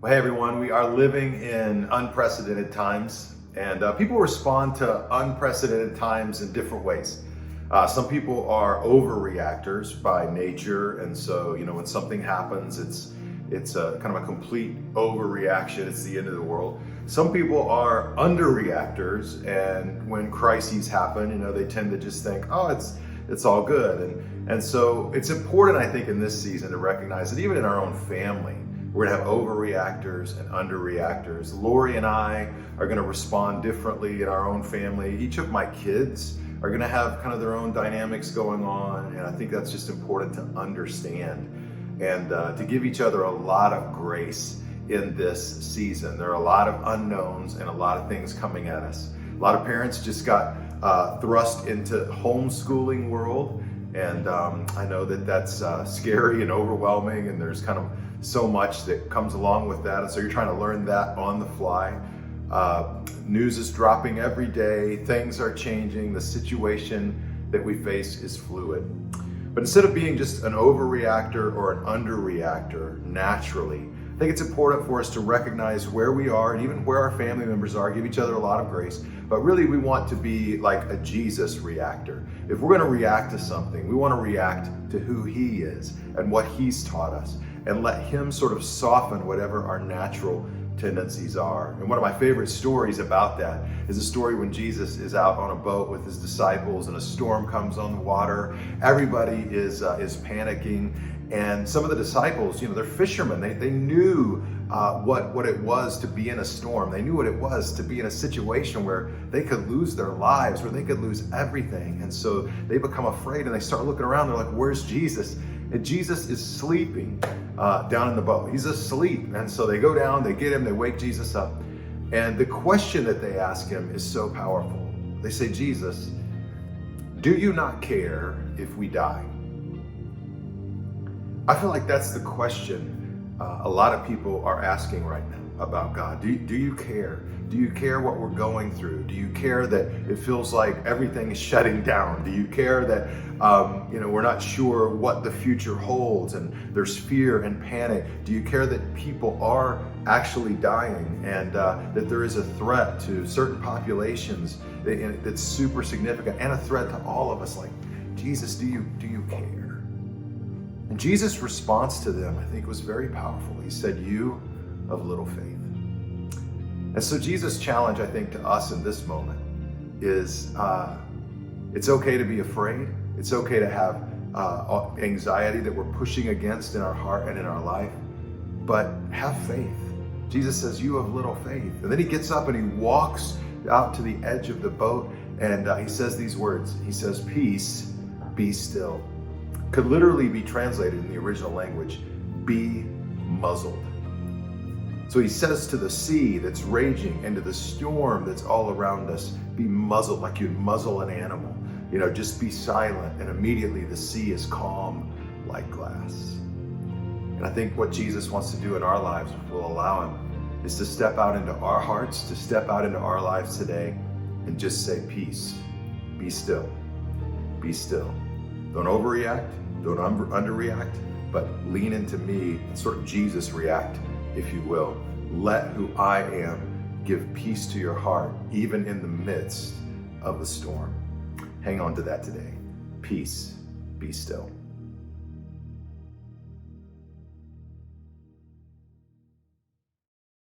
Well, hey everyone, we are living in unprecedented times, and people respond to unprecedented times in different ways. Some people are overreactors by nature, and so when something happens, it's a kind of a complete overreaction. It's the end of the world. Some people are underreactors, and when crises happen, they tend to just think, oh, it's all good, and so it's important, I think, in this season to recognize that even in our own family, we're gonna have overreactors and underreactors. Lori and I are gonna respond differently in our own family. Each of my kids are gonna have kind of their own dynamics going on, and I think that's just important to understand and to give each other a lot of grace in this season. There are a lot of unknowns and a lot of things coming at us. A lot of parents just got thrust into homeschooling world, and I know that that's scary and overwhelming, and there's kind of so much that comes along with that, and so you're trying to learn that on the fly. News is dropping every day, things are changing, the situation that we face is fluid. But instead of being just an overreactor or an underreactor naturally, I think it's important for us to recognize where we are and even where our family members are, give each other a lot of grace. But really, we want to be like a Jesus reactor. If we're going to react to something, we want to react to who he is and what he's taught us, and let him sort of soften whatever our natural tendencies are. And one of my favorite stories about that is a story when Jesus is out on a boat with his disciples and a storm comes on the water. Everybody is panicking, and some of the disciples, they're fishermen. They knew what it was to be in a storm. They knew what it was to be in a situation where they could lose their lives, where they could lose everything. And so they become afraid and they start looking around. They're like, where's Jesus? And Jesus is sleeping down in the boat. He's asleep. And so they go down, they get him, they wake Jesus up. And the question that they ask him is so powerful. They say, Jesus, do you not care if we die? I feel like that's the question a lot of people are asking right now about God. Do you care? Do you care what we're going through? Do you care that it feels like everything is shutting down? Do you care that we're not sure what the future holds and there's fear and panic? Do you care that people are actually dying and that there is a threat to certain populations that's super significant and a threat to all of us? Like, Jesus, do you care? And Jesus' response to them, I think, was very powerful. He said, you of little faith. And so Jesus' challenge, I think, to us in this moment is it's okay to be afraid. It's okay to have anxiety that we're pushing against in our heart and in our life, but have faith. Jesus says, you have little faith. And then he gets up and he walks out to the edge of the boat, and he says these words. He says, peace, be still. Could literally be translated in the original language, be muzzled. So he says to the sea that's raging and to the storm that's all around us, be muzzled, like you'd muzzle an animal. Just be silent, and immediately the sea is calm like glass. And I think what Jesus wants to do in our lives, if we'll allow him, is to step out into our hearts, to step out into our lives today and just say, peace, be still, be still. Don't overreact, don't underreact, but lean into me and sort of Jesus react, if you will. Let who I am give peace to your heart, even in the midst of the storm. Hang on to that today. Peace, be still.